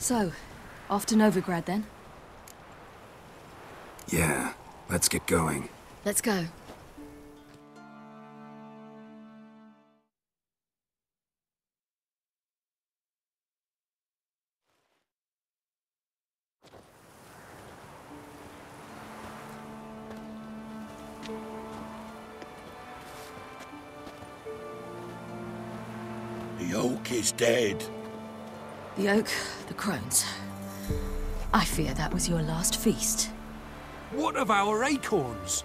So, off to Novigrad then? Yeah, let's get going. Let's go. The oak is dead. The oak, the crones. I fear that was your last feast. What of our acorns?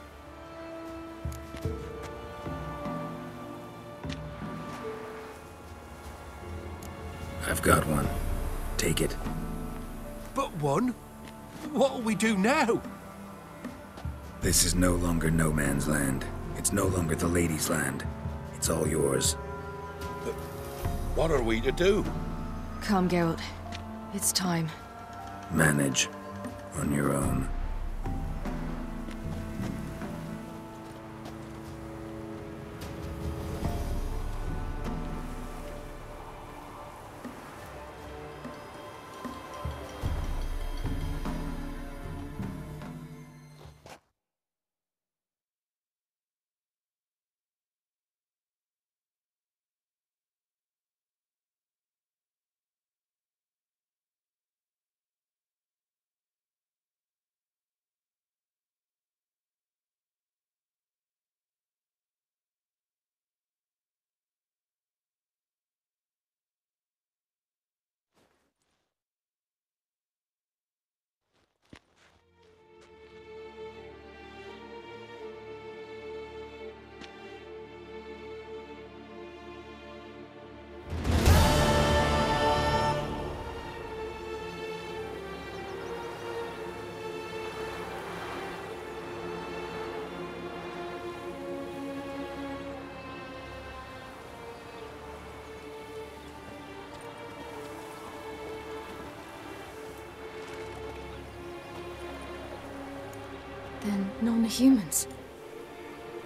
I've got one. Take it. But one? What'll we do now? This is no longer no man's land. It's no longer the lady's land. It's all yours. But what are we to do? Come, Geralt. It's time. Manage. On your own. Then non-humans.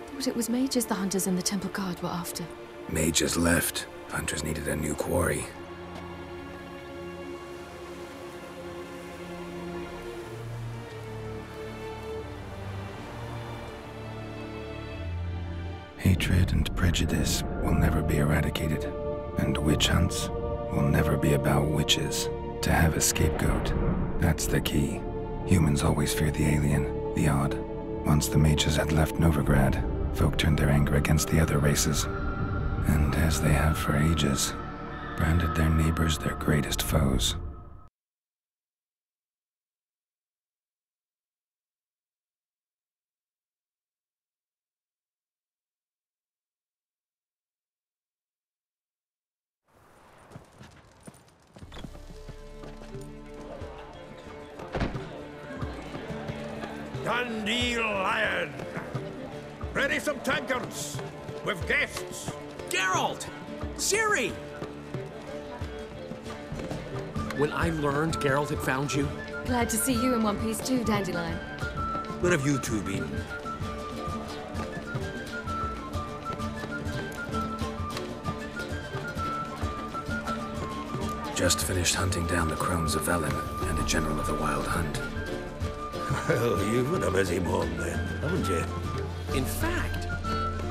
Thought it was mages the hunters and the Temple Guard were after. Mages left. Hunters needed a new quarry. Hatred and prejudice will never be eradicated, and witch hunts will never be about witches. To have a scapegoat, that's the key. Humans always fear the alien, the odd. Once the mages had left Novigrad, folk turned their anger against the other races, and as they have for ages, branded their neighbors their greatest foes. Dandelion! Ready some tankards! With guests! Geralt! Ciri! When I learned Geralt had found you, Glad to see you in one piece too, Dandelion. Where have you two been? Just finished hunting down the crones of Velen and a general of the Wild Hunt. Well, you've been a busy one then, haven't you? in fact,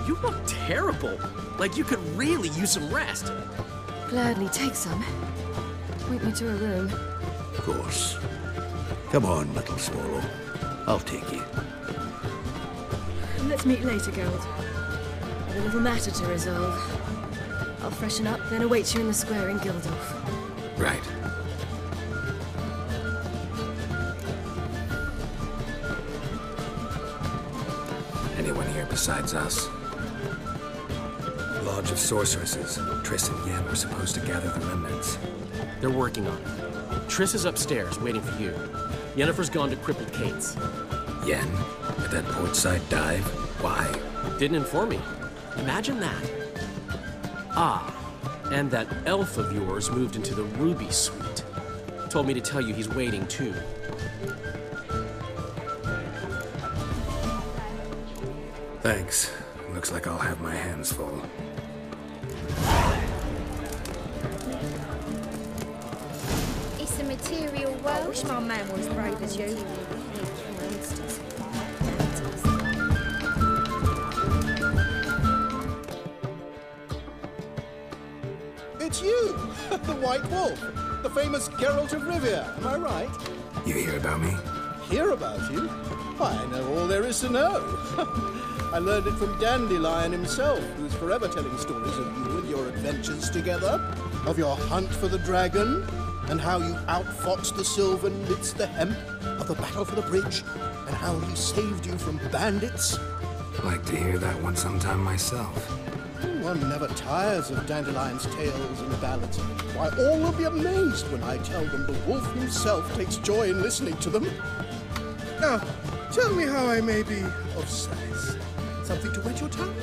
you look terrible. Like you could really use some rest. Gladly take some. Point me to a room. Of course. Come on, little swallow. I'll take you. Let's meet later, Geralt. I've a little matter to resolve. I'll freshen up, then await you in the square in Gildorf. Right. Anyone here besides us? Lodge of Sorceresses. Triss and Yen were supposed to gather the remnants. They're working on it. Triss is upstairs, waiting for you. Yennefer's gone to Crippled Kate's. Yen? At that portside dive? Why? Didn't inform me. Imagine that. Ah, and that elf of yours moved into the Ruby Suite. Told me to tell you he's waiting, too. Thanks. Looks like I'll have my hands full. It's the material world. I wish my man was as brave as you. It's you, the White Wolf, the famous Geralt of Rivia, am I right? You hear about me? Hear about you? I know all there is to know. I learned it from Dandelion himself, who's forever telling stories of you and your adventures together, of your hunt for the dragon, and how you outfought the Sylvan midst the hemp, of the battle for the bridge, and how he saved you from bandits. Like to hear that one sometime myself. One never tires of Dandelion's tales and ballads. Why, all will be amazed when I tell them the wolf himself takes joy in listening to them. Now, tell me how I may be of service. Something to wet your tongue?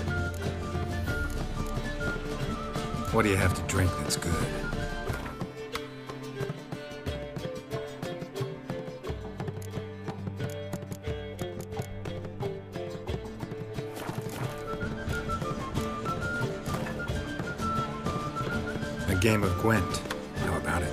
What do you have to drink that's good? A game of Gwent. How about it?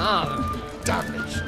Darkness.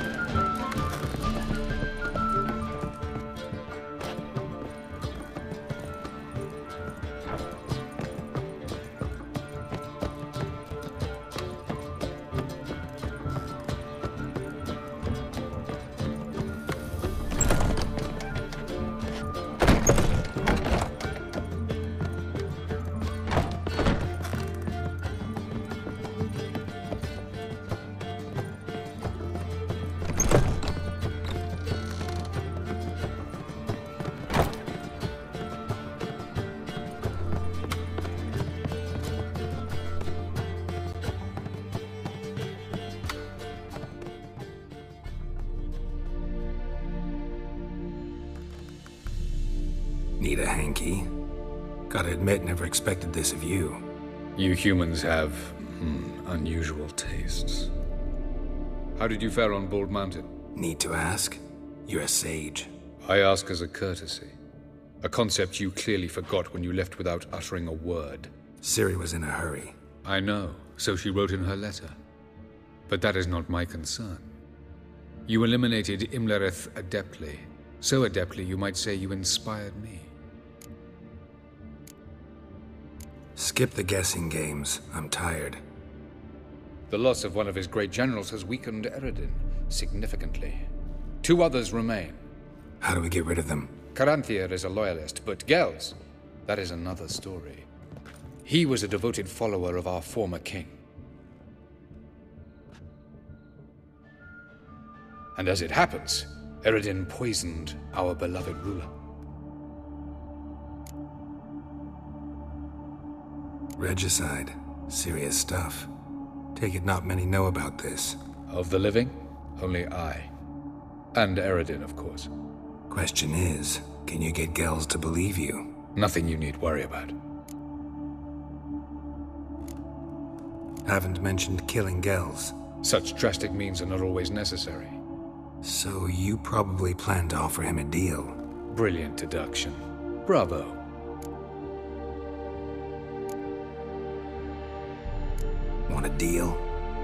Need a hanky? Gotta admit, never expected this of you. You humans have unusual tastes. How did you fare on Bald Mountain? Need to ask? You're a sage. I ask as a courtesy. A concept you clearly forgot when you left without uttering a word. Ciri was in a hurry. I know, so she wrote in her letter. But that is not my concern. You eliminated Imlerith adeptly. So adeptly, you might say you inspired me. Skip the guessing games. I'm tired. The loss of one of his great generals has weakened Eredin significantly. 2 others remain. How do we get rid of them? Caranthir is a loyalist, but Gels, that is another story. He was a devoted follower of our former king. And as it happens, Eredin poisoned our beloved ruler. Regicide. Serious stuff. Take it not many know about this. Of the living, only I. And Eredin, of course. Question is, can you get Gels to believe you? Nothing you need worry about. Haven't mentioned killing Gels. Such drastic means are not always necessary. So you probably plan to offer him a deal. Brilliant deduction. Bravo. Want a deal?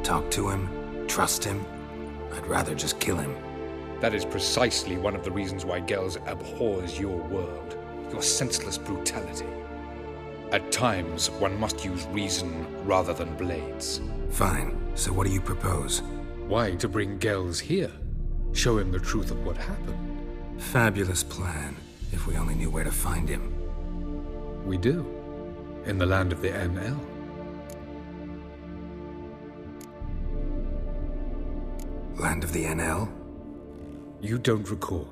Talk to him? Trust him? I'd rather just kill him. That is precisely one of the reasons why Gels abhors your world. Your senseless brutality. At times, one must use reason rather than blades. Fine. So what do you propose? Why, to bring Gels here? Show him the truth of what happened. Fabulous plan, if we only knew where to find him. We do. In the land of the NL. Land of the NL? You don't recall.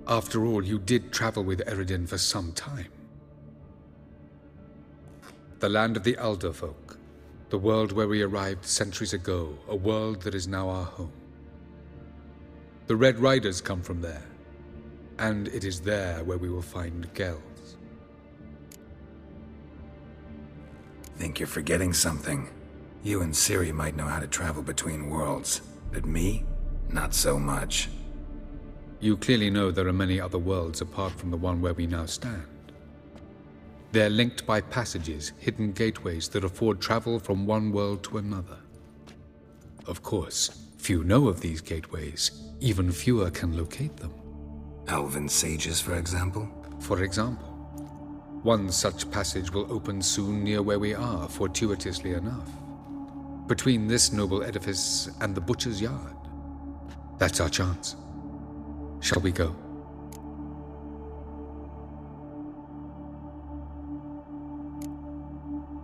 After all, you did travel with Eredin for some time. The land of the Alder folk. The world where we arrived centuries ago. A world that is now our home. The Red Riders come from there. And it is there where we will find Gels. Think you're forgetting something. You and Ciri might know how to travel between worlds. But me? Not so much. You clearly know there are many other worlds apart from the one where we now stand. They're linked by passages, hidden gateways that afford travel from one world to another. Of course, few know of these gateways. Even fewer can locate them. Elven sages, for example? For example. One such passage will open soon near where we are, fortuitously enough. Between this noble edifice and the butcher's yard. That's our chance. Shall we go?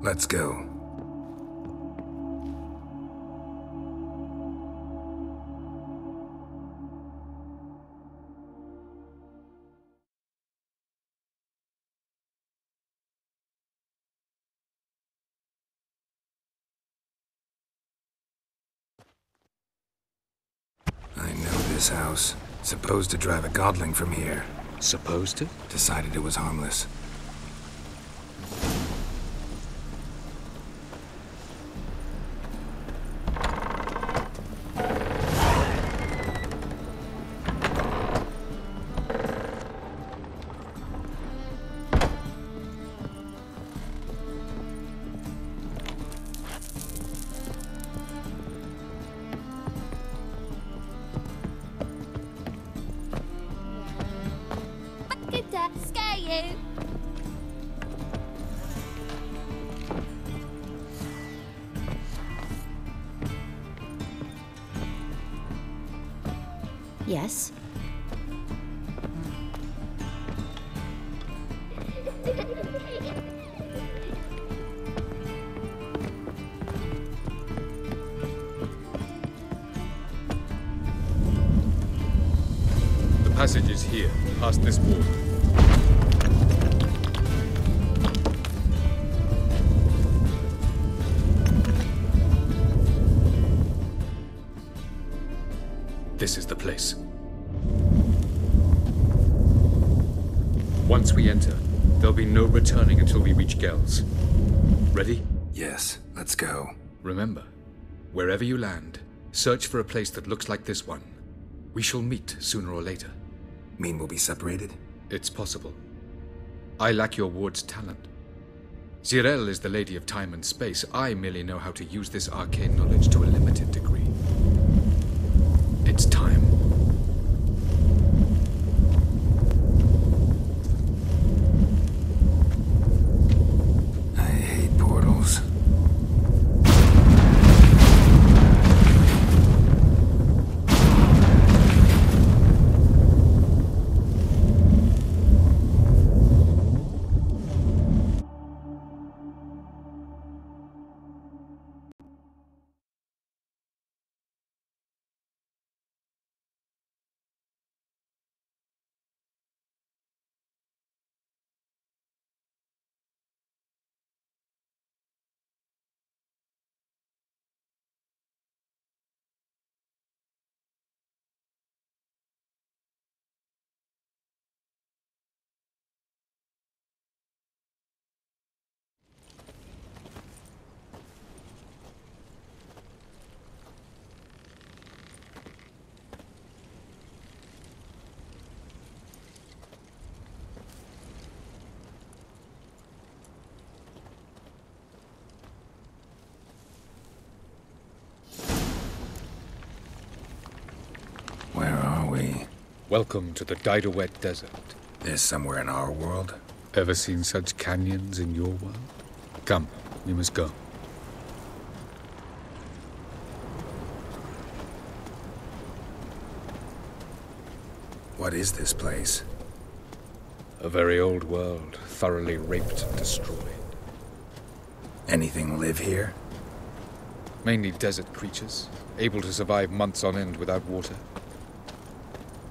Let's go. I know this house. Supposed to drive a godling from here. Supposed to? Decided it was harmless. you. Yes. The passage is here, past this wall. This is the place. Once we enter, there'll be no returning until we reach Gel's. Ready? Yes, let's go. Remember, wherever you land, search for a place that looks like this one. We shall meet sooner or later. Mean we'll be separated? It's possible. I lack your ward's talent. Zirel is the lady of time and space. I merely know how to use this arcane knowledge to a limited degree. It's time. I hate portals. Where are we? Welcome to the Didowet Desert. This somewhere in our world? Ever seen such canyons in your world? Come, we must go. What is this place? A very old world, thoroughly raped and destroyed. Anything live here? Mainly desert creatures, able to survive months on end without water.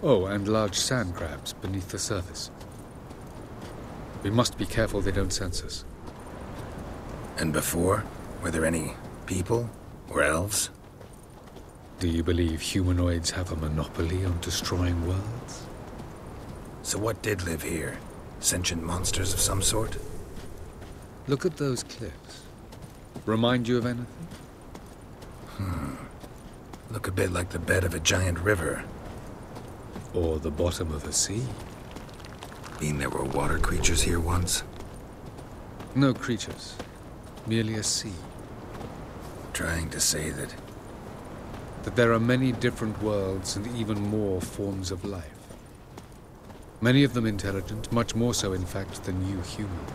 Oh, and large sand crabs beneath the surface. We must be careful they don't sense us. And before? Were there any people? Or elves? Do you believe humanoids have a monopoly on destroying worlds? So what did live here? Sentient monsters of some sort? Look at those cliffs. Remind you of anything? Look a bit like the bed of a giant river. Or the bottom of a sea? Mean there were water creatures here once? No creatures. Merely a sea. Trying to say that... That there are many different worlds and even more forms of life. Many of them intelligent, much more so in fact than you humans.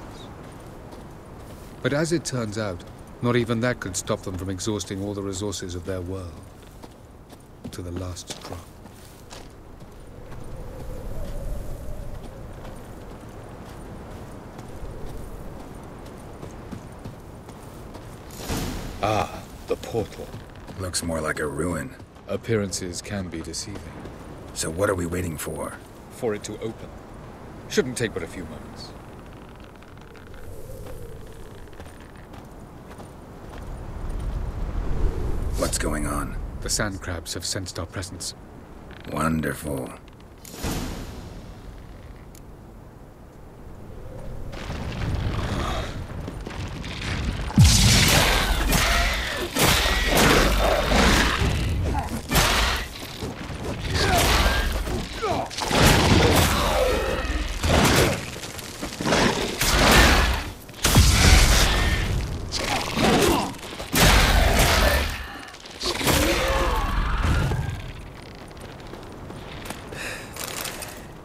But as it turns out, not even that could stop them from exhausting all the resources of their world. To the last drop. Ah, the portal. Looks more like a ruin. Appearances can be deceiving. So what are we waiting for? For it to open. Shouldn't take but a few moments. What's going on? The sand crabs have sensed our presence. Wonderful.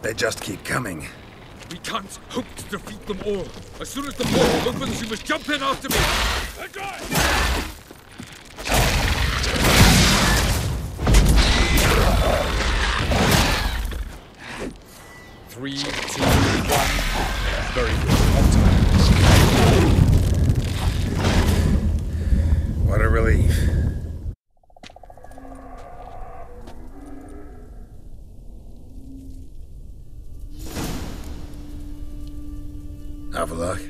They just keep coming. We can't hope to defeat them all. As soon as the portal opens, you must jump in after me. Enjoy! 3, 2, 1. Very good. On time. What a relief. Avaloch?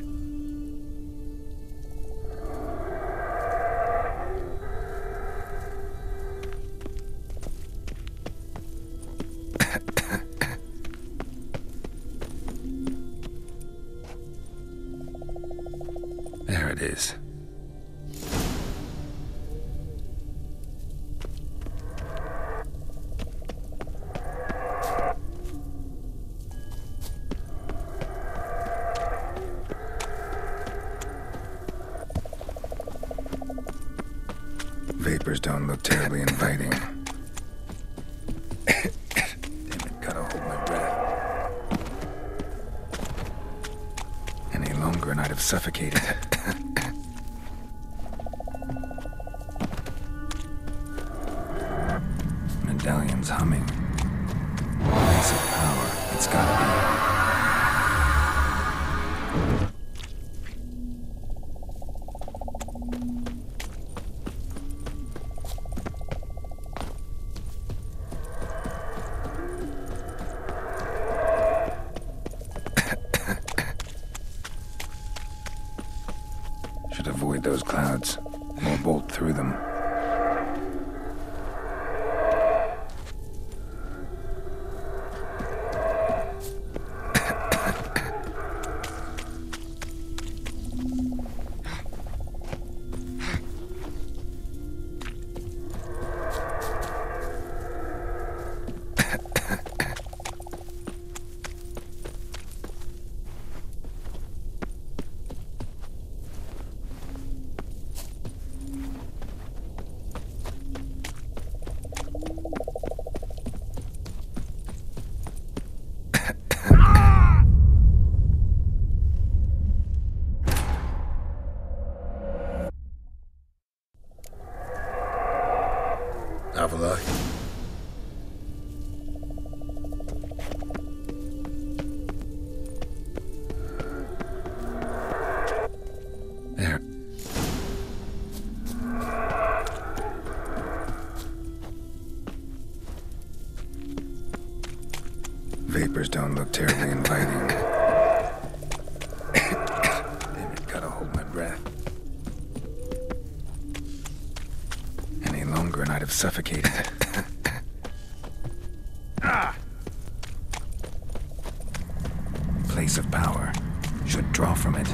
There it is. Vapors don't look terribly inviting. Damn it, gotta hold my breath. Any longer and I'd have suffocated. Medallion's humming. Place of power, it's gotta be. Should avoid those clouds, or bolt through them. Avaloch. There. Vapors don't look terribly inviting. Damn it, gotta hold my breath. Any longer and I'd have suffocated. Place of power. Should draw from it.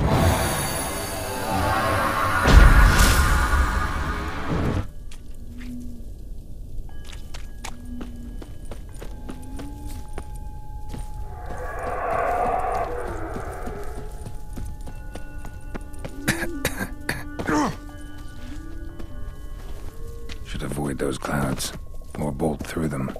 Should avoid those clouds, or bolt through them.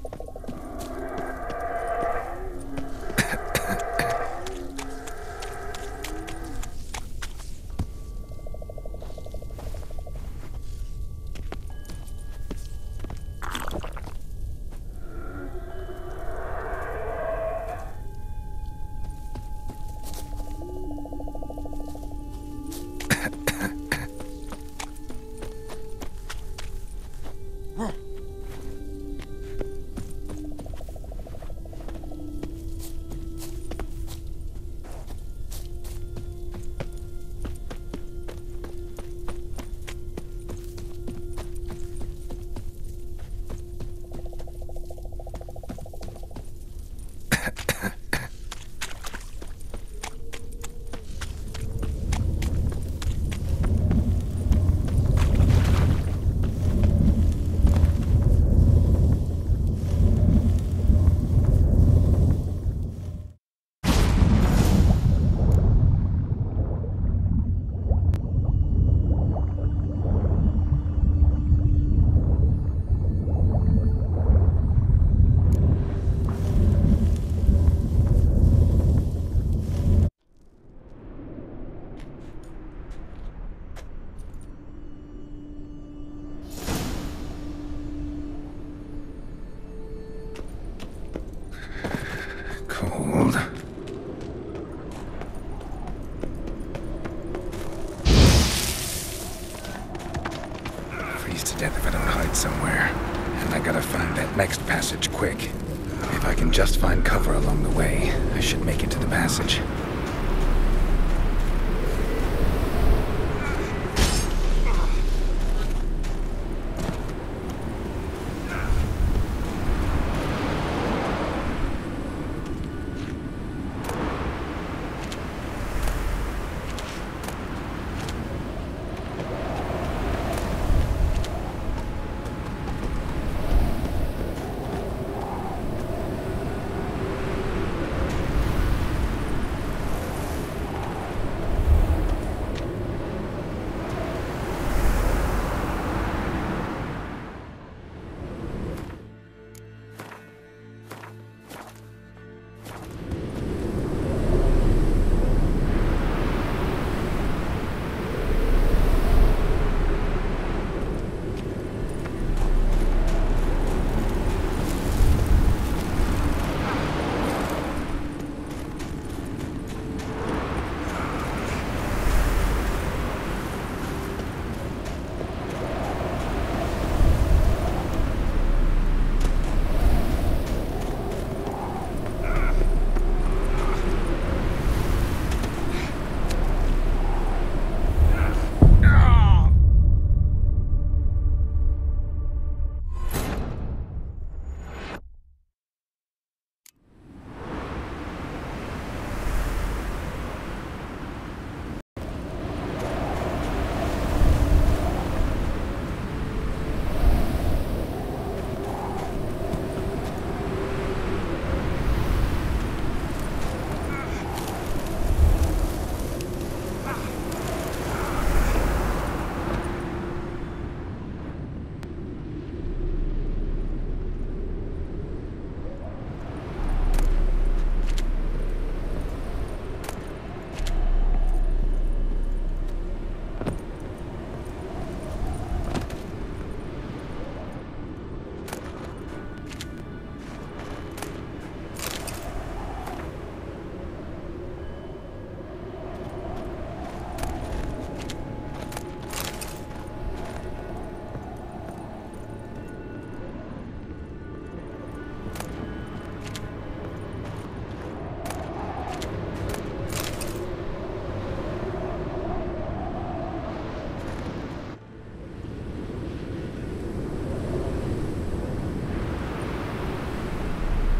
gotta find that next passage quick. If I can just find cover along the way, I should make it to the passage.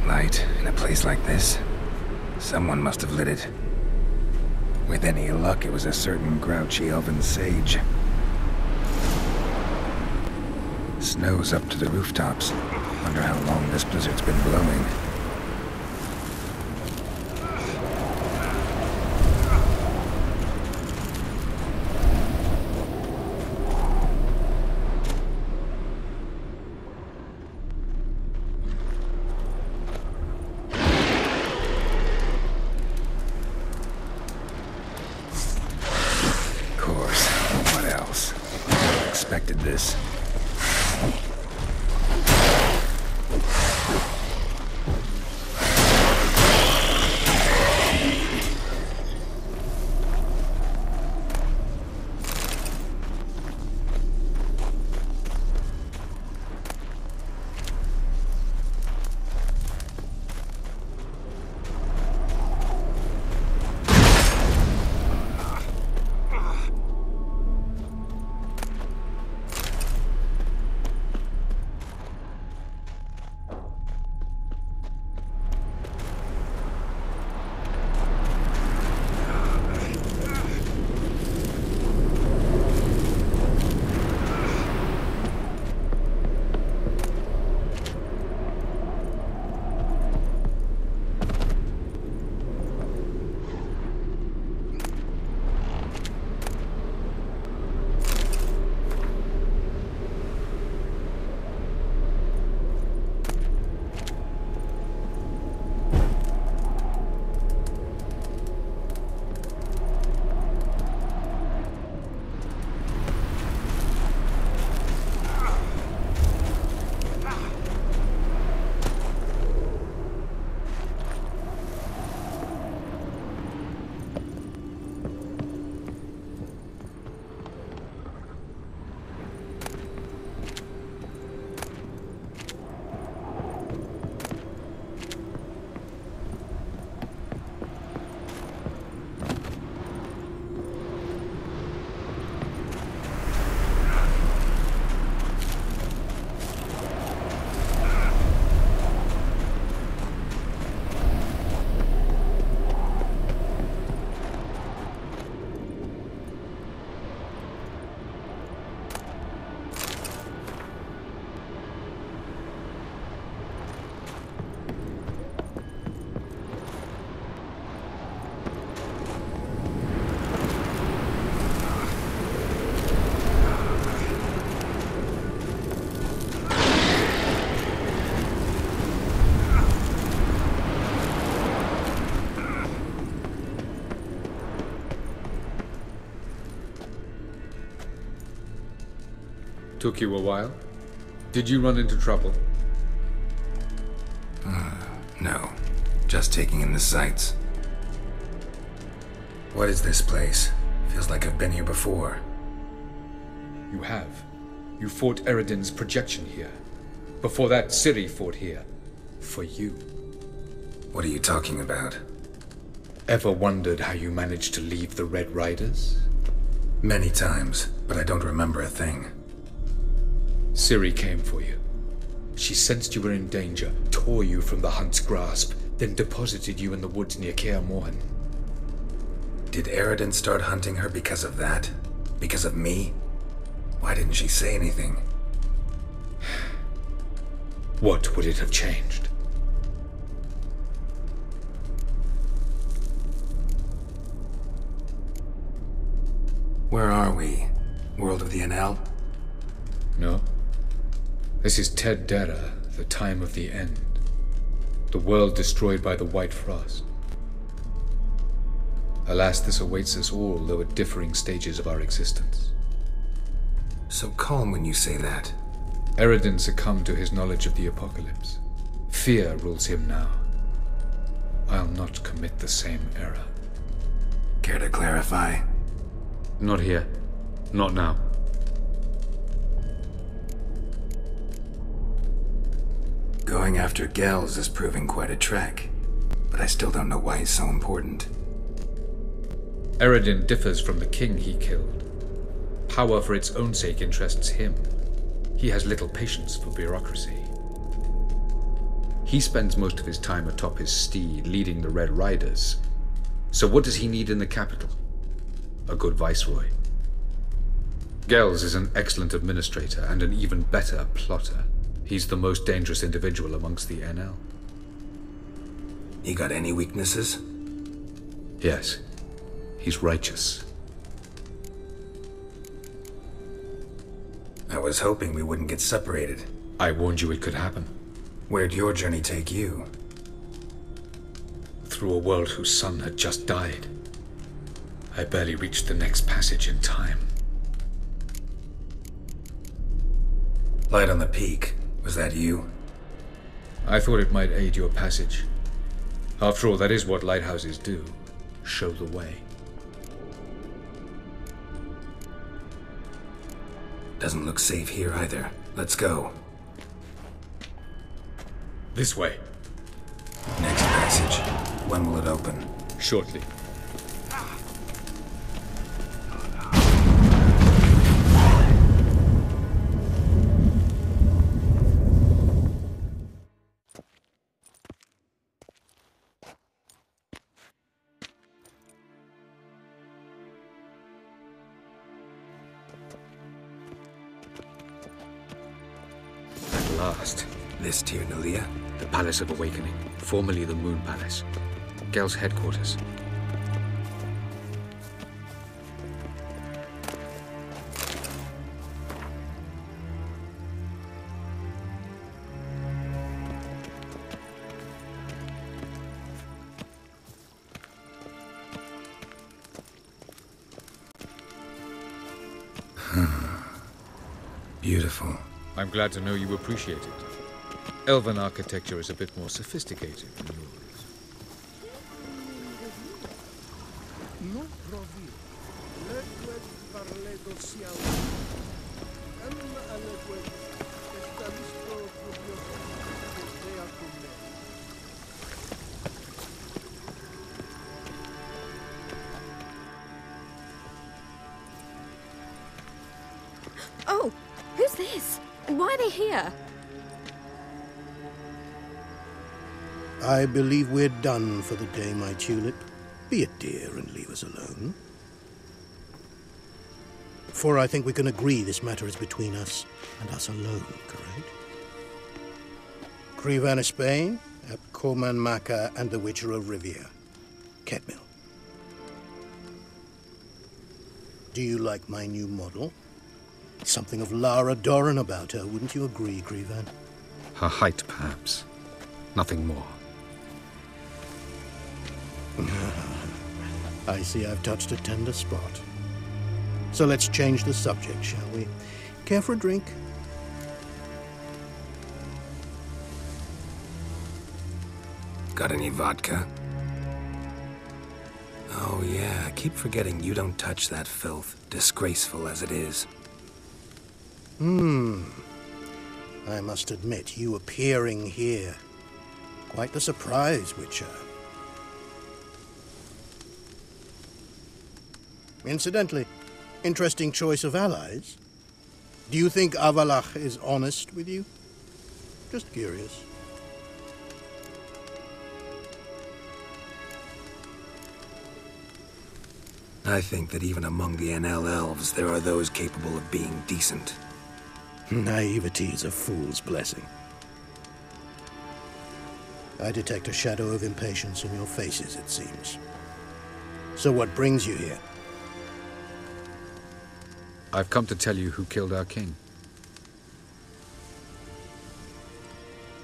Light in a place like this? Someone must have lit it. With any luck, it was a certain grouchy elven sage. Snow's up to the rooftops. Wonder how long this blizzard's been blowing. Expected this. Took you a while? Did you run into trouble? No. Just taking in the sights. What is this place? Feels like I've been here before. You have. You fought Eredin's projection here. Before that, Ciri fought here. For you. What are you talking about? Ever wondered how you managed to leave the Red Riders? Many times, but I don't remember a thing. Ciri came for you. She sensed you were in danger, tore you from the Hunt's grasp, then deposited you in the woods near Kaer Morhen. Did Eredin start hunting her because of that? Because of me? Why didn't she say anything? What would it have changed? Where are we? World of the Enel? No. This is Ted Dera, the time of the end. The world destroyed by the White Frost. Alas, this awaits us all, though at differing stages of our existence. So calm when you say that. Eredin succumbed to his knowledge of the apocalypse. Fear rules him now. I'll not commit the same error. Care to clarify? Not here. Not now. Going after Gels is proving quite a trek, but I still don't know why he's so important. Eredin differs from the king he killed. Power for its own sake interests him. He has little patience for bureaucracy. He spends most of his time atop his steed, leading the Red Riders. So what does he need in the capital? A good viceroy. Gels is an excellent administrator and an even better plotter. He's the most dangerous individual amongst the NL. You got any weaknesses? Yes. He's righteous. I was hoping we wouldn't get separated. I warned you it could happen. Where'd your journey take you? Through a world whose son had just died. I barely reached the next passage in time. Light on the peak. Was that you? I thought it might aid your passage. After all, that is what lighthouses do. Show the way. Doesn't look safe here either. Let's go. This way. Next passage. When will it open? Shortly. At last. This Tirnalia? The Palace of Awakening, formerly the Moon Palace. Gel's headquarters. Beautiful. I'm glad to know you appreciate it. Elven architecture is a bit more sophisticated than yours. Oh, who's this? Why are they here? I believe we're done for the day, my tulip. Be a dear and leave us alone. For I think we can agree this matter is between us and us alone, correct? Crevan of Spain, Ap Corman Maca, and the Witcher of Rivia. Ketmil. Do you like my new model? Something of Lara Doran about her, wouldn't you agree, Crevan? Her height, perhaps. Nothing more. I see I've touched a tender spot. So let's change the subject, shall we? Care for a drink? Got any vodka? Oh yeah, I keep forgetting you don't touch that filth, disgraceful as it is. I must admit, you appearing here. Quite the surprise, Witcher. Incidentally, interesting choice of allies. Do you think Avalach is honest with you? Just curious. I think that even among the NL elves, there are those capable of being decent. Naivety is a fool's blessing. I detect a shadow of impatience in your faces, it seems. So what brings you here? I've come to tell you who killed our king.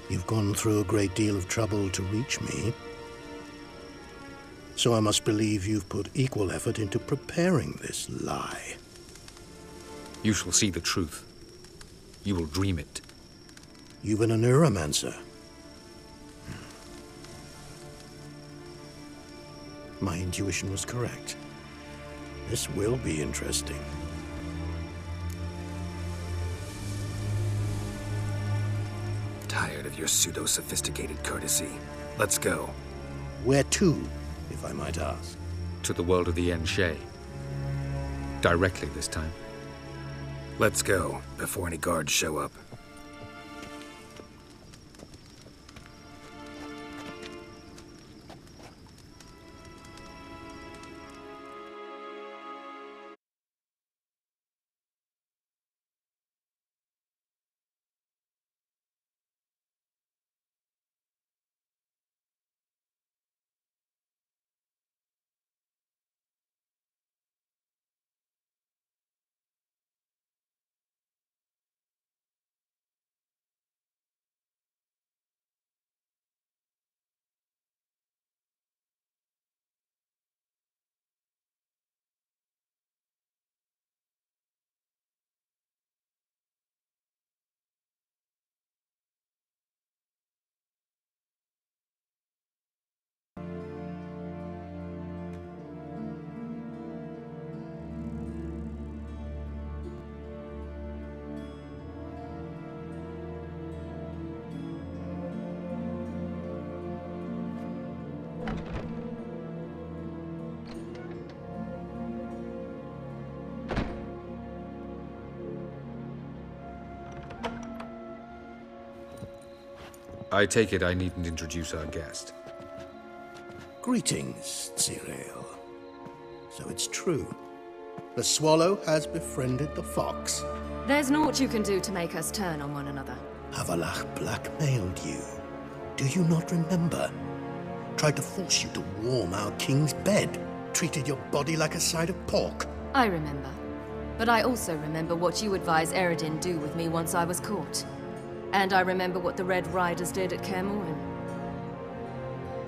You've gone through a great deal of trouble to reach me. So I must believe you've put equal effort into preparing this lie. You shall see the truth. You will dream it. You've been a neuromancer. My intuition was correct. This will be interesting. Tired of your pseudo-sophisticated courtesy. Let's go. Where to, if I might ask? To the world of the Enshe. Directly this time. Let's go, before any guards show up. I take it I needn't introduce our guest. Greetings, Cyril. So it's true. The swallow has befriended the fox. There's naught you can do to make us turn on one another. Avalach blackmailed you. Do you not remember? Tried to force you to warm our king's bed. Treated your body like a side of pork. I remember. But I also remember what you advised Eredin do with me once I was caught. And I remember what the Red Riders did at Kaer Morhen.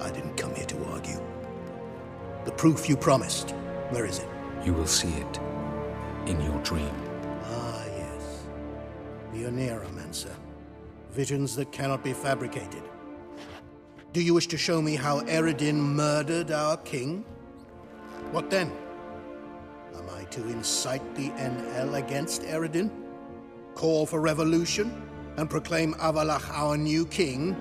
I didn't come here to argue. The proof you promised, where is it? You will see it in your dream. Ah, yes. The Neuromancer. Visions that cannot be fabricated. Do you wish to show me how Eredin murdered our king? What then? Am I to incite the NL against Eredin? Call for revolution? And proclaim Avalach our new king?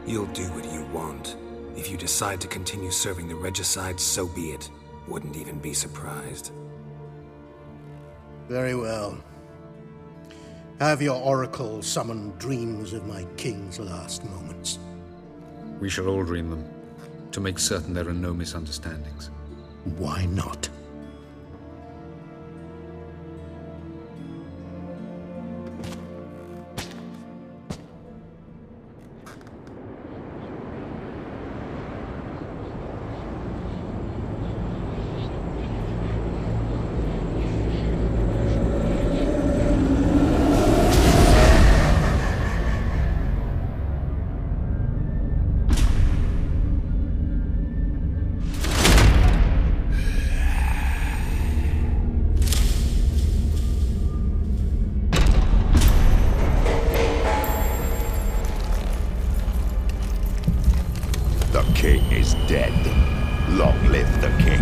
You'll do what you want. If you decide to continue serving the regicide, so be it. Wouldn't even be surprised. Very well. Have your oracle summon dreams of my king's last moments. We shall all dream them, to make certain there are no misunderstandings. Why not? dead. Long live the king.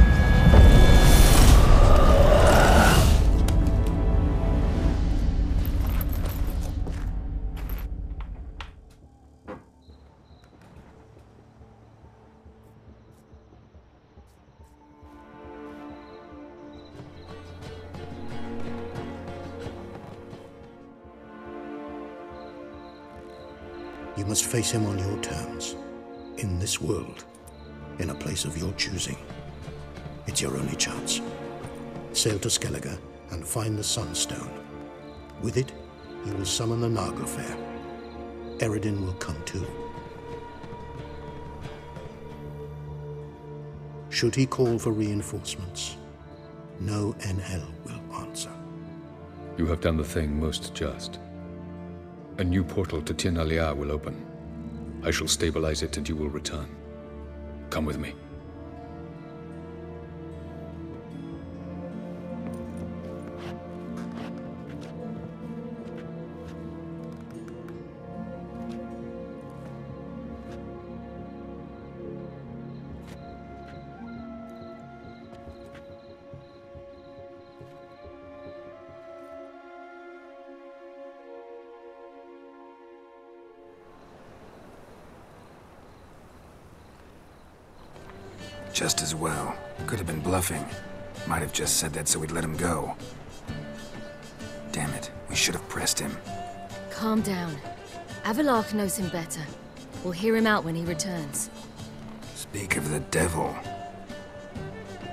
You must face him on your terms. In this world. In a place of your choosing. It's your only chance. Sail to Skellige and find the Sunstone. With it, you will summon the Naglfair. Eredin will come too. Should he call for reinforcements, no NL will answer. You have done the thing most just. A new portal to Tir Nalia will open. I shall stabilize it and you will return. Come with me. Just as well. Could have been bluffing. Might have just said that so we'd let him go. Damn it, we should have pressed him. Calm down. Avalark knows him better. We'll hear him out when he returns. Speak of the devil.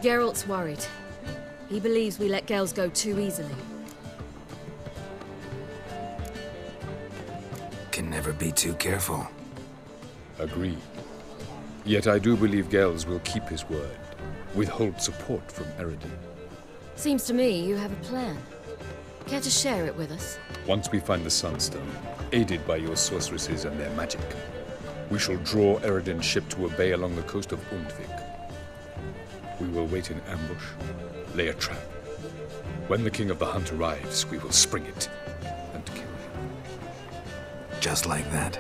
Geralt's worried. He believes we let Gels go too easily. Can never be too careful. Agreed. Yet I do believe Gels will keep his word, withhold support from Eredin. Seems to me you have a plan. Care to share it with us? Once we find the Sunstone, aided by your sorceresses and their magic, we shall draw Eredin's ship to a bay along the coast of Undvik. We will wait in ambush, lay a trap. When the King of the Hunt arrives, we will spring it and kill him. Just like that?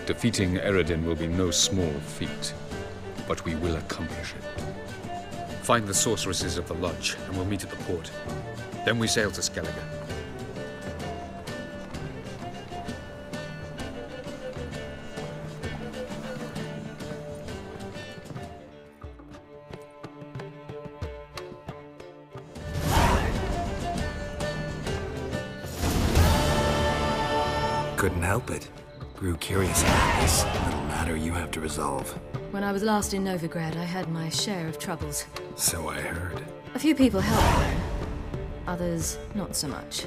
Defeating Eredin will be no small feat, but we will accomplish it. Find the sorceresses of the lodge, and we'll meet at the port. Then we sail to Skellige. Couldn't help it. Grew curious about this little matter you have to resolve. When I was last in Novigrad, I had my share of troubles. So I heard. A few people helped me, others not so much.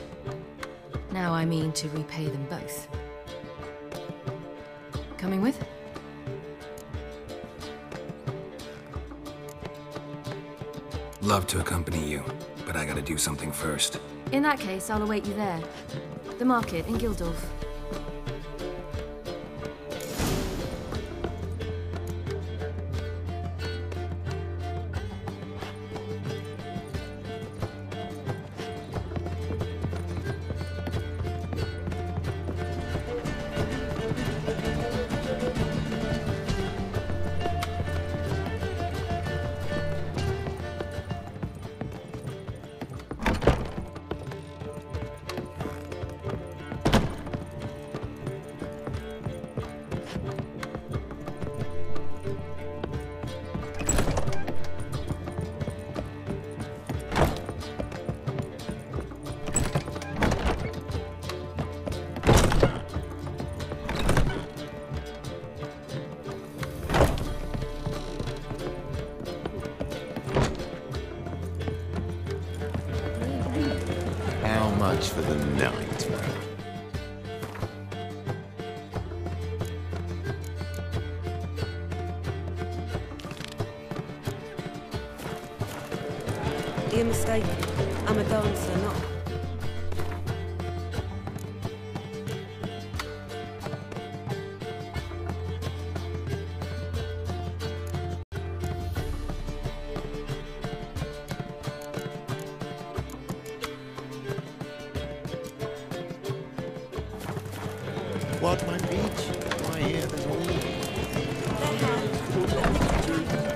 Now I mean to repay them both. Coming with? Love to accompany you, but I gotta do something first. In that case, I'll await you there. The market in Gildorf. Much for the night. You're mistaken. I'm a dancer, not. What, my peach? I hear there's a weed. Let me get you.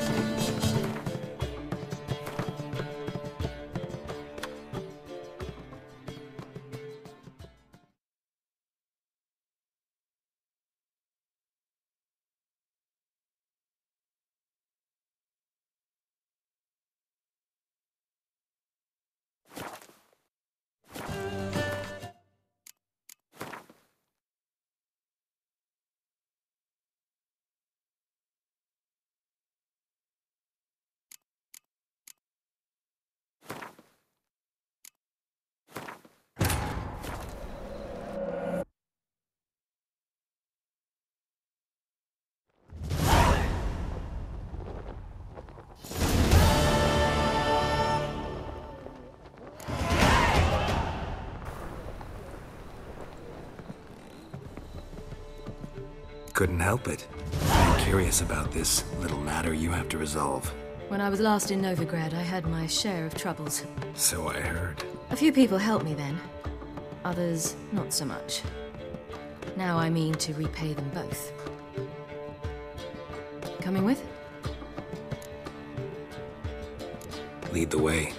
couldn't help it. I'm curious about this little matter you have to resolve. When I was last in Novigrad, I had my share of troubles. So I heard. A few people helped me then. Others, not so much. Now I mean to repay them both. Coming with? Lead the way.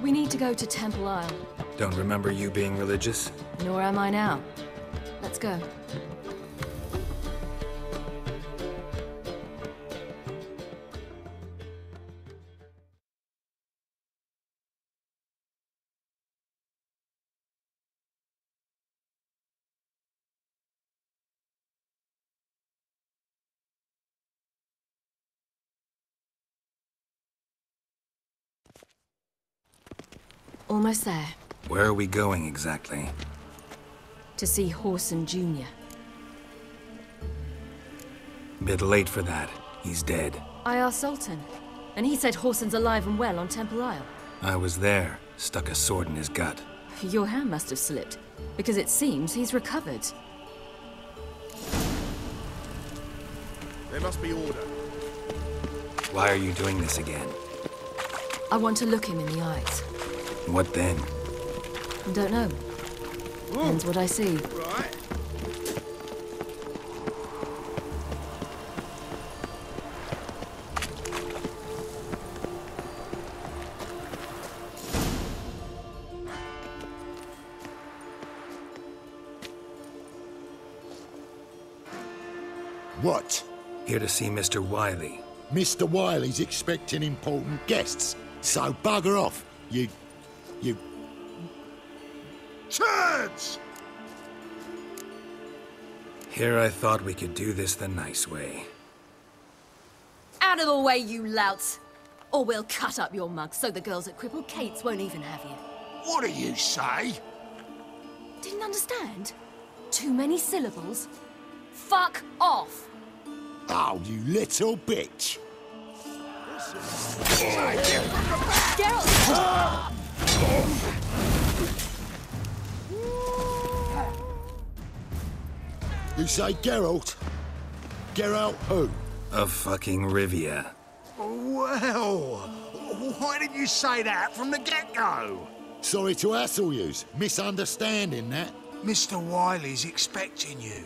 We need to go to Temple Isle. Don't remember you being religious? Nor am I now. Let's go. Almost there. Where are we going exactly? To see Horson Jr. Bit late for that. He's dead. I asked Sultan, and he said Horson's alive and well on Temple Isle. I was there. Stuck a sword in his gut. Your hand must have slipped, because it seems he's recovered. There must be order. Why are you doing this again? I want to look him in the eyes. What then? Don't know. Depends what I see. Right. What? Here to see Mr. Wiley. Mr. Wiley's expecting important guests, so bugger off, you... Turds! Here I thought we could do this the nice way. Out of the way, you louts! Or we'll cut up your mug so the girls at Cripple Kate's won't even have you. What do you say? Didn't understand? Too many syllables? Fuck off! Oh, you little bitch! Geralt! You say Geralt? Geralt who? Of fucking Rivia. Well, why didn't you say that from the get-go? Sorry to hassle yous. Misunderstanding that. Mr. Wiley's expecting you.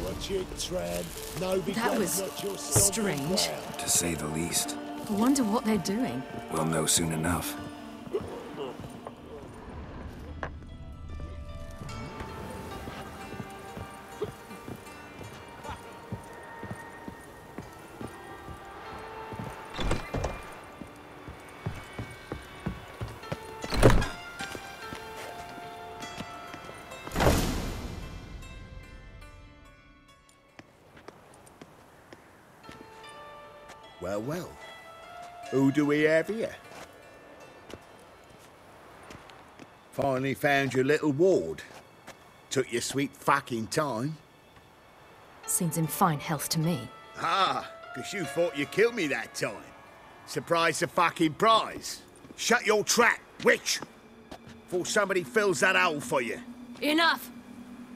Watch it, Tran. Nobody That was strange. To say the least. I wonder what they're doing. We'll know soon enough. Well, well. Who do we have here? Finally found your little ward. Took your sweet fucking time. Seems in fine health to me. Ah, 'cause you thought you killed me that time. Surprise the fucking prize. Shut your trap, witch! Before somebody fills that hole for you. Enough!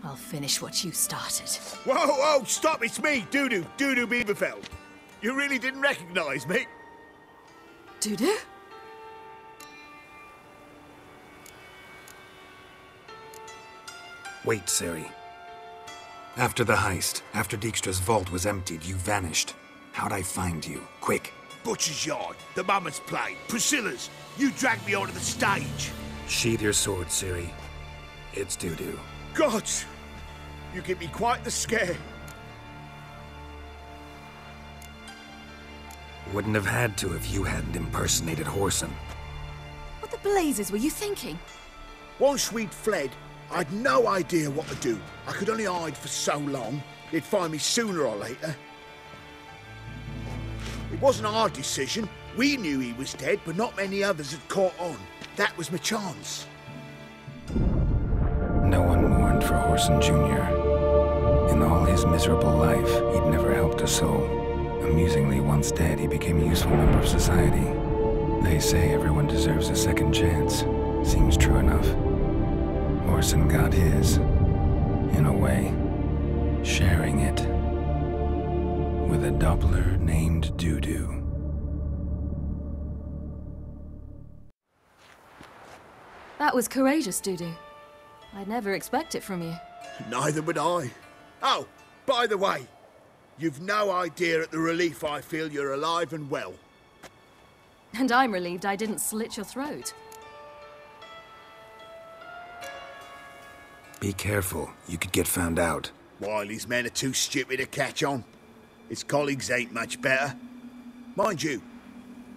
I'll finish what you started. Whoa, whoa, stop, it's me, Dudu Beaverfeld. You really didn't recognize me? Dudu? Wait, Ciri. After the heist, after Dijkstra's vault was emptied, you vanished. How'd I find you? Quick. Butcher's Yard, the Mama's Play, Priscilla's. You dragged me onto the stage. Sheathe your sword, Ciri. It's Dudu. Gods! You give me quite the scare. Wouldn't have had to if you hadn't impersonated Horson. What the blazes were you thinking? Once we'd fled, I'd no idea what to do. I could only hide for so long. They'd find me sooner or later. It wasn't our decision. We knew he was dead, but not many others had caught on. That was my chance. No one mourned for Horson Jr. In all his miserable life, he'd never helped a soul. Amusingly, once dead, he became a useful member of society. They say everyone deserves a second chance. Seems true enough. Horson got his, in a way. sharing it with a Doppler named Doo-Doo. That was courageous, Doo-Doo. I'd never expect it from you. Neither would I. Oh, by the way, you've no idea at the relief I feel you're alive and well. And I'm relieved I didn't slit your throat. Be careful. You could get found out. Wiley's men are too stupid to catch on. His colleagues ain't much better. Mind you,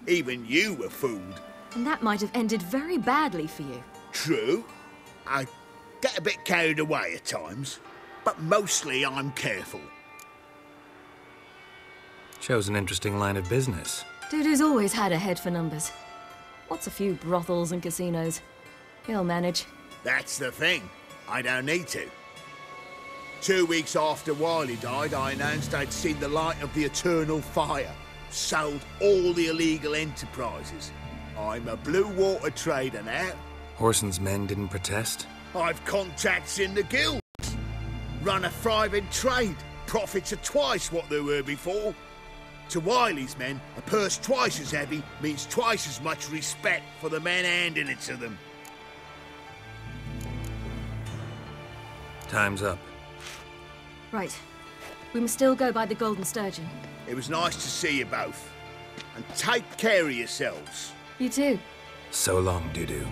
even you were fooled. And that might have ended very badly for you. True. I get a bit carried away at times, but mostly I'm careful. Shows an interesting line of business. Doo-Doo's always had a head for numbers. What's a few brothels and casinos? He'll manage. That's the thing. I don't need to. 2 weeks after Wiley died, I announced I'd seen the light of the eternal fire. Sold all the illegal enterprises. I'm a blue water trader now. Horson's men didn't protest? I've contacts in the guilds. Run a thriving trade. Profits are twice what they were before. To Wiley's men, a purse twice as heavy means twice as much respect for the men handing it to them. Time's up. Right. We must still go by the Golden Sturgeon. It was nice to see you both. And take care of yourselves. You too. So long, Doo-Doo.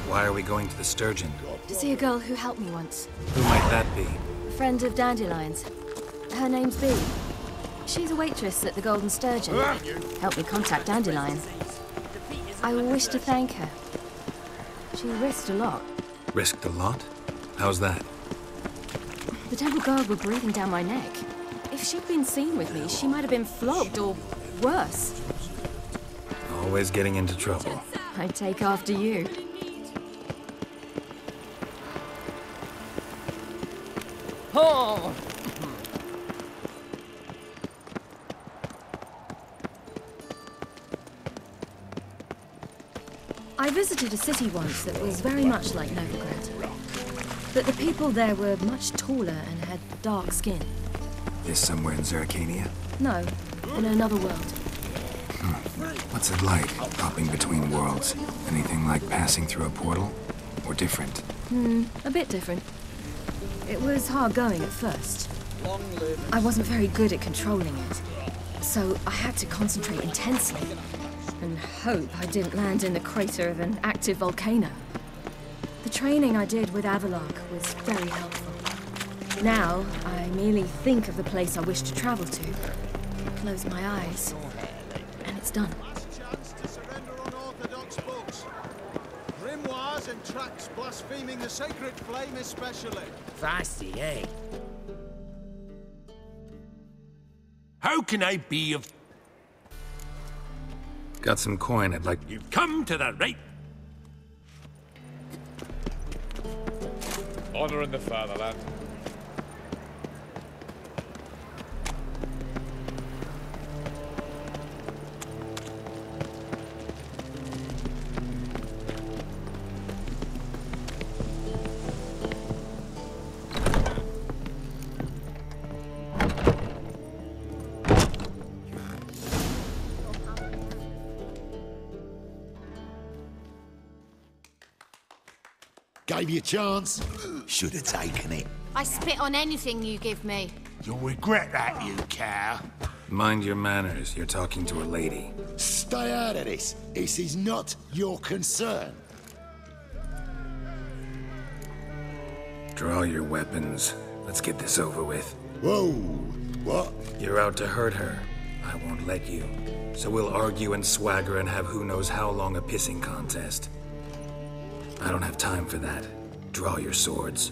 Why are we going to the Sturgeon? To see a girl who helped me once. Who might that be? A friend of Dandelion's. Her name's Bee. She's a waitress at the Golden Sturgeon. Helped me contact Dandelion. I wish to thank her. She risked a lot. Risked a lot? How's that? The temple guard were breathing down my neck. If she'd been seen with me, she might have been flogged or worse. Always getting into trouble. I'd take after you. Oh! I visited a city once that was very much like Novigrad. But the people there were much taller and had dark skin. This somewhere in Zeracania? No, in another world. What's it like, hopping between worlds? Anything like passing through a portal? Or different? A bit different. It was hard going at first. I wasn't very good at controlling it, so I had to concentrate intensely and hope I didn't land in the crater of an active volcano. The training I did with Avalok was very helpful. Now, I merely think of the place I wish to travel to, close my eyes, and it's done. Chance to surrender unorthodox books. Grimoires and tracts blaspheming the sacred flame especially. Feisty, eh? How can I be of... Got some coin I'd like... You've come to the right... Honor in the fatherland. Gave you a chance. Should have taken it. I spit on anything you give me. You'll regret that, you cow. Mind your manners, you're talking to a lady. Stay out of this. This is not your concern. Draw your weapons. Let's get this over with. Whoa. What? You're out to hurt her. I won't let you. So we'll argue and swagger and have who knows how long a pissing contest. I don't have time for that. Draw your swords.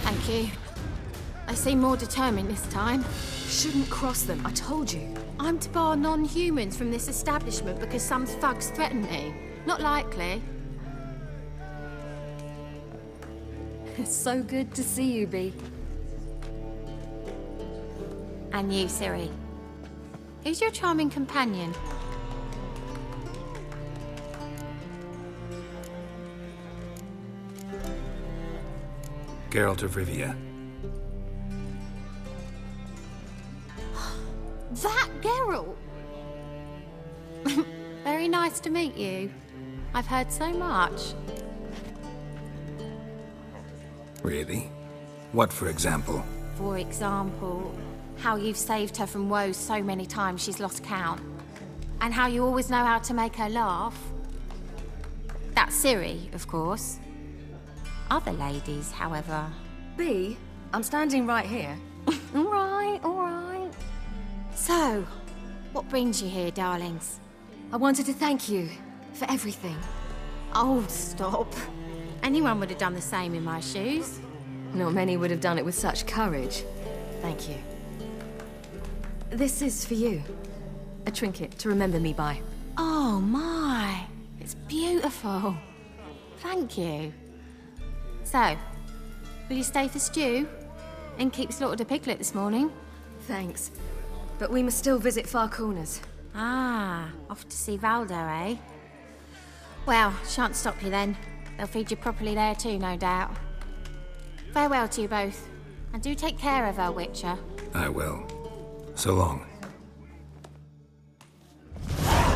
Thank you. I seem more determined this time. Shouldn't cross them, I told you. I'm to bar non-humans from this establishment because some thugs threaten me. Not likely. It's so good to see you, Bee. And you, Ciri. Who's your charming companion? Geralt of Rivia. That Geralt! Very nice to meet you. I've heard so much. Really? What, for example? For example, how you've saved her from woes so many times she's lost count. And how you always know how to make her laugh. That's Ciri, of course. Other ladies, however... Bee, I'm standing right here. All right, all right. So, what brings you here, darlings? I wanted to thank you for everything. Oh, stop. Anyone would have done the same in my shoes. Not many would have done it with such courage. Thank you. This is for you. A trinket to remember me by. Oh, my. It's beautiful. Thank you. So, will you stay for stew? And keep slaughtered a piglet this morning? Thanks. But we must still visit Far Corners. Ah, off to see Valdo, eh? Well, shan't stop you then. They'll feed you properly there too, no doubt. Farewell to you both. And do take care of her, Witcher. I will. So long.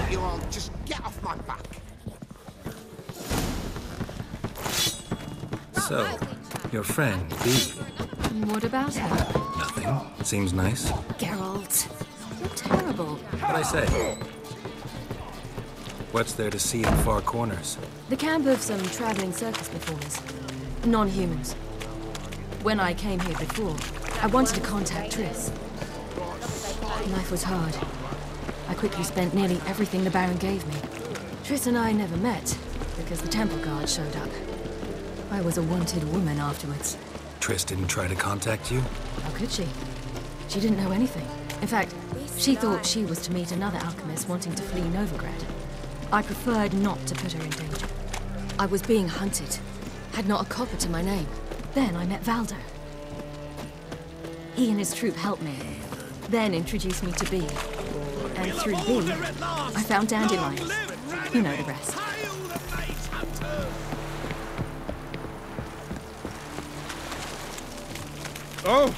You all just get off my back. So, your friend, Bee. What about her? Nothing. Seems nice. Geralt, you're terrible. What'd I say? What's there to see in Far Corners? The camp of some traveling circus performers. Non-humans. When I came here before, I wanted to contact Triss. Life was hard. I quickly spent nearly everything the Baron gave me. Triss and I never met, because the temple guard showed up. I was a wanted woman afterwards. Triss didn't try to contact you? How could she? She didn't know anything. In fact, she thought she was to meet another alchemist wanting to flee Novigrad. I preferred not to put her in danger. I was being hunted. Had not a copper to my name. Then I met Valdo. He and his troop helped me. Then introduced me to Bee. And through Bee, I found dandelions. You know the rest. Oh!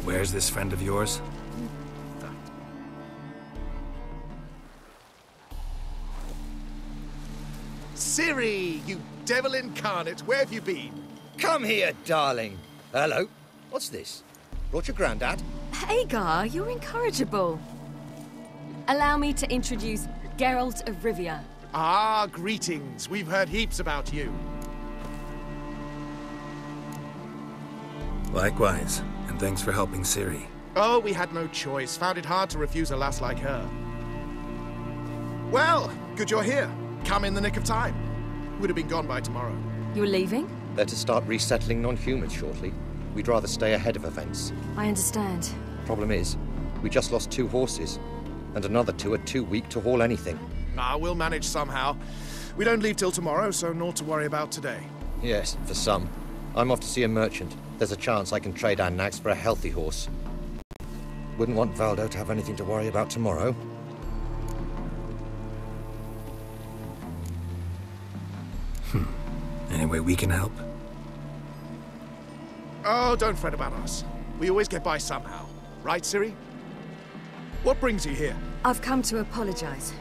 Where's this friend of yours? Ciri, you devil incarnate, where have you been? Come here, darling. Hello. What's this? Brought your granddad? Hagar, you're incorrigible. Allow me to introduce Geralt of Rivia. Ah, greetings. We've heard heaps about you. Likewise, and thanks for helping Ciri. Oh, we had no choice. Found it hard to refuse a lass like her. Well, good you're here. Come in the nick of time. Would have been gone by tomorrow. You're leaving? They're to start resettling non-humans shortly. We'd rather stay ahead of events. I understand. Problem is, we just lost 2 horses, and another 2 are too weak to haul anything. Ah, we'll manage somehow. We don't leave till tomorrow, so naught to worry about today. Yes, for some. I'm off to see a merchant. There's a chance I can trade our nags for a healthy horse. Wouldn't want Valdo to have anything to worry about tomorrow. Any way we can help? Oh, don't fret about us. We always get by somehow. Right, Ciri? What brings you here? I've come to apologize.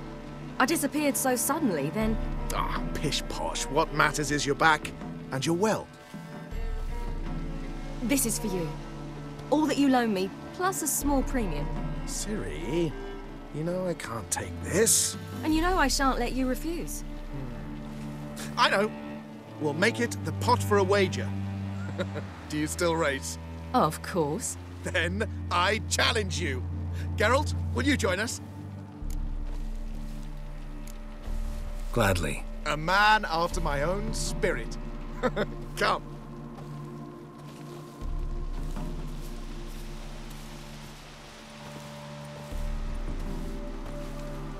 I disappeared so suddenly, then... Ah, pish-posh. What matters is you're back, and you're well. This is for you. All that you loan me, plus a small premium. Ciri, you know I can't take this. And you know I shan't let you refuse. I know. We'll make it the pot for a wager. Do you still race? Of course. Then I challenge you. Geralt, will you join us? Gladly. A man after my own spirit. Come.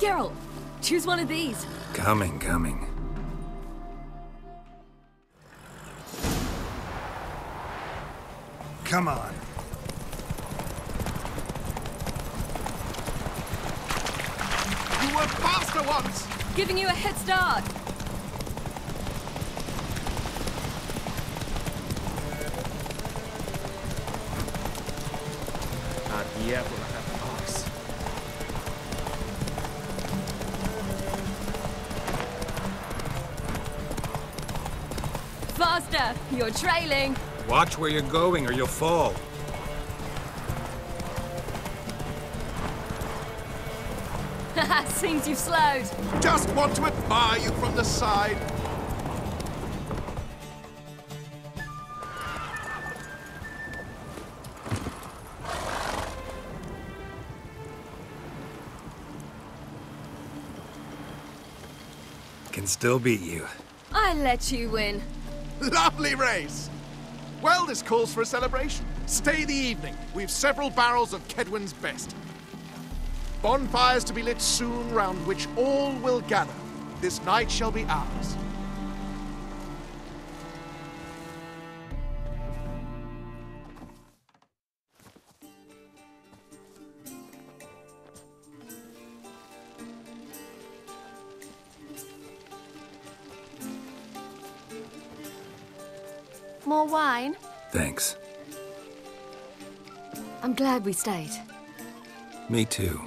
Geralt, choose one of these. Coming. Come on. You were faster once! Giving you a head start. Faster! You're trailing. Watch where you're going or you'll fall. Seems you've slowed. Just want to admire you from the side. Can still beat you. I let you win. Lovely race! Well, this calls for a celebration. Stay the evening. We've several barrels of Kedwin's best. Bonfires to be lit soon, round which all will gather. This night shall be ours. More wine? Thanks. I'm glad we stayed. Me too.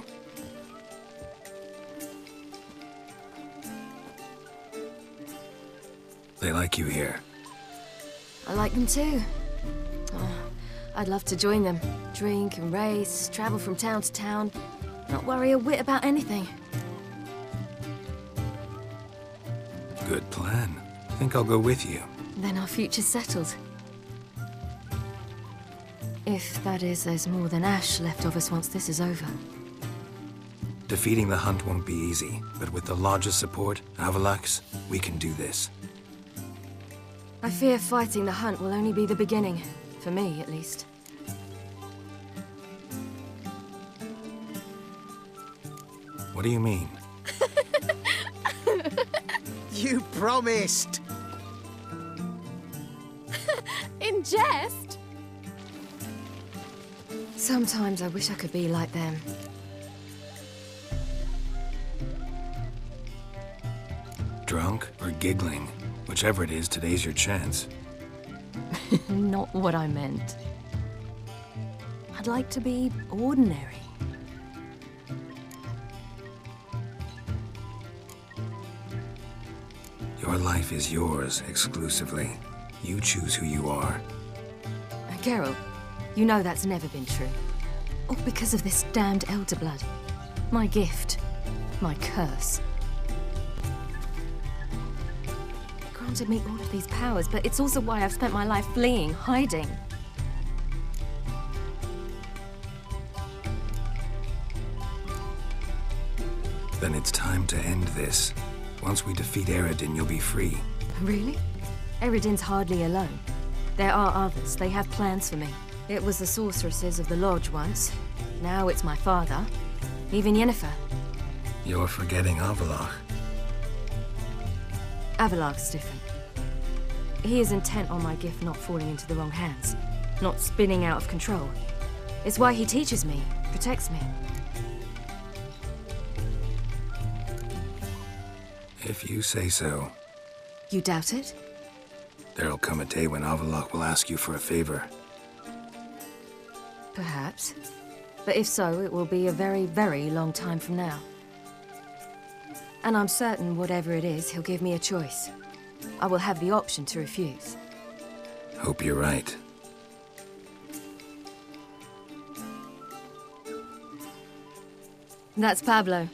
They like you here. I like them too. Oh, I'd love to join them. Drink and race, travel from town to town, not worry a whit about anything. Good plan. Think I'll go with you. Then our future's settled. If, that is, there's more than ash left of us once this is over. Defeating the hunt won't be easy, but with the Lodge's support, Avalax, we can do this. I fear fighting the hunt will only be the beginning. For me, at least. What do you mean? You promised! In jest? Sometimes I wish I could be like them. Drunk or giggling? Whichever it is, today's your chance. Not what I meant. I'd like to be ordinary. Your life is yours, exclusively. You choose who you are. Geralt, you know that's never been true. All because of this damned Elder Blood. My gift. My curse. It granted me all of these powers, but it's also why I've spent my life fleeing, hiding. Then it's time to end this. Once we defeat Eredin, you'll be free. Really? Eredin's hardly alone. There are others. They have plans for me. It was the sorceresses of the Lodge once. Now it's my father. Even Yennefer. You're forgetting Avalach. Avalach's different. He is intent on my gift not falling into the wrong hands. Not spinning out of control. It's why he teaches me, protects me. If you say so. You doubt it? There'll come a day when Avalach will ask you for a favor. Perhaps. But if so, it will be a very, very long time from now. And I'm certain whatever it is, he'll give me a choice. I will have the option to refuse. Hope you're right. That's Pablo.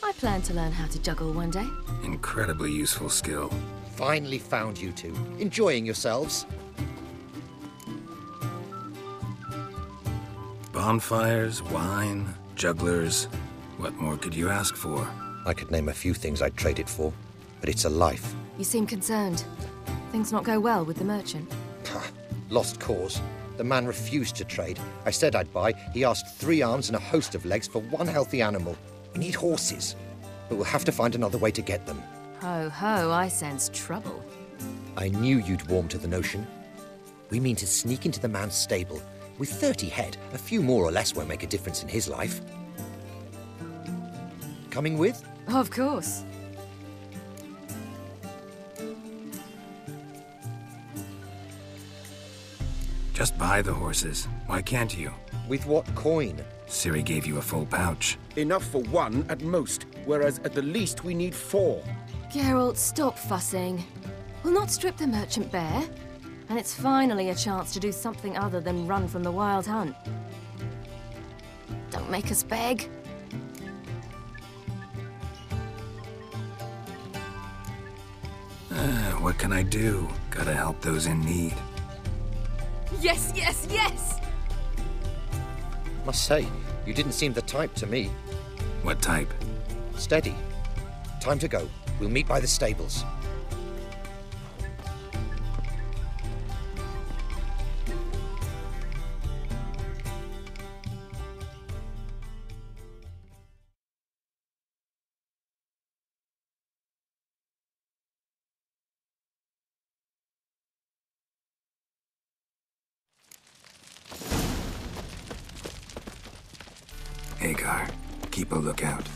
I plan to learn how to juggle one day. Incredibly useful skill. Finally found you two. Enjoying yourselves? Bonfires, wine, jugglers. What more could you ask for? I could name a few things I'd trade it for, but it's a life. You seem concerned. Things not go well with the merchant? Lost cause. The man refused to trade. I said I'd buy. He asked 3 arms and a host of legs for 1 healthy animal. We need horses, but we'll have to find another way to get them. Ho ho, I sense trouble. I knew you'd warm to the notion. We mean to sneak into the man's stable. With 30 head, a few more or less won't make a difference in his life. Coming with? Of course. Just buy the horses. Why can't you? With what coin? Ciri gave you a full pouch. Enough for 1 at most, whereas at the least we need 4. Geralt, stop fussing. We'll not strip the merchant bare. And it's finally a chance to do something other than run from the wild hunt. Don't make us beg. What can I do? Gotta help those in need. Yes, yes, yes! Must say, you didn't seem the type to me. What type? Steady. Time to go. We'll meet by the stables. Hagar, keep a lookout.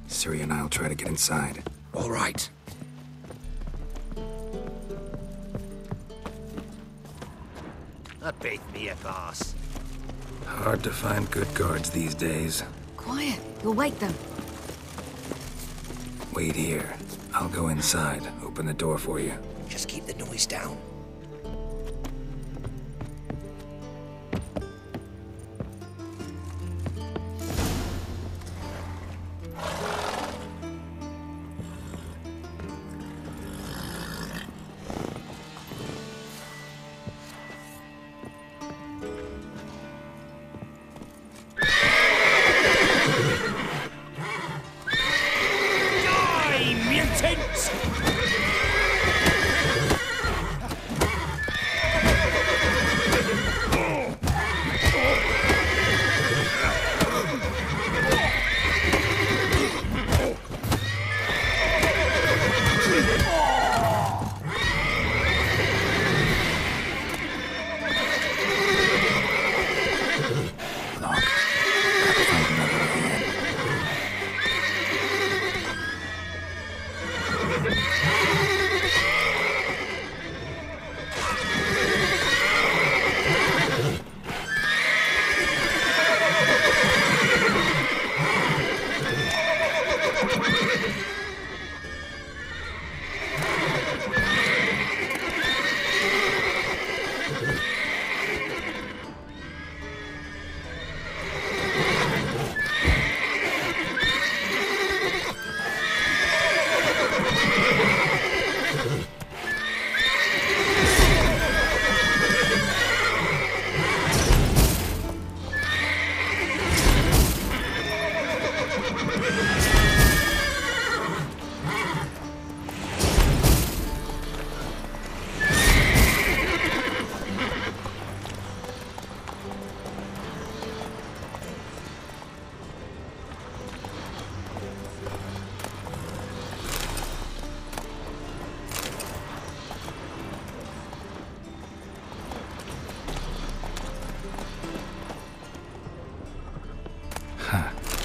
Ciri and I'll try to get inside. All right. That beat me a boss. Hard to find good guards these days. Quiet, you'll wake them. Wait here. I'll go inside, open the door for you. Just keep the noise down.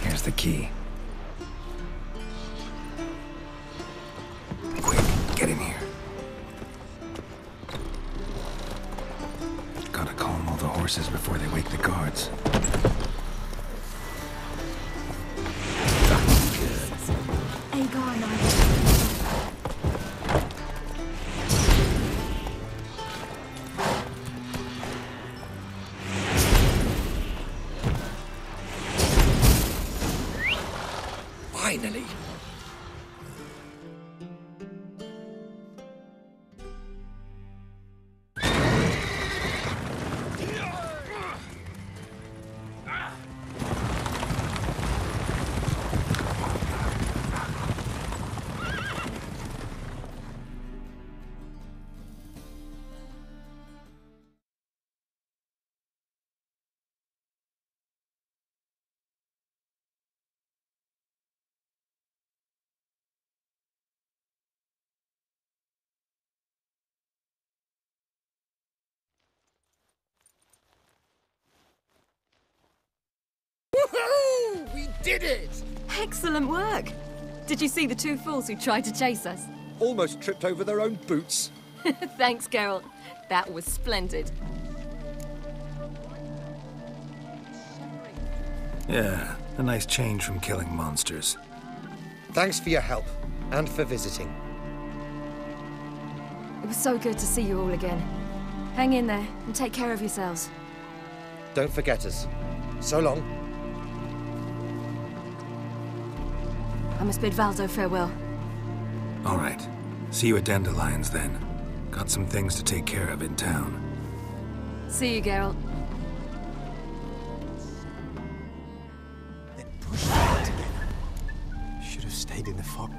Here's the key. Quick, get in here. Gotta calm all the horses before they wake the guards. Agar and I... Finally! Woohoo! We did it! Excellent work! Did you see the two fools who tried to chase us? Almost tripped over their own boots. Thanks, Geralt. That was splendid. Yeah, a nice change from killing monsters. Thanks for your help, and for visiting. It was so good to see you all again. Hang in there, and take care of yourselves. Don't forget us. So long. I must bid Valdo farewell. All right. See you at Dandelions, then. Got some things to take care of in town. See you, Geralt. Then push them together. Should have stayed in the fog.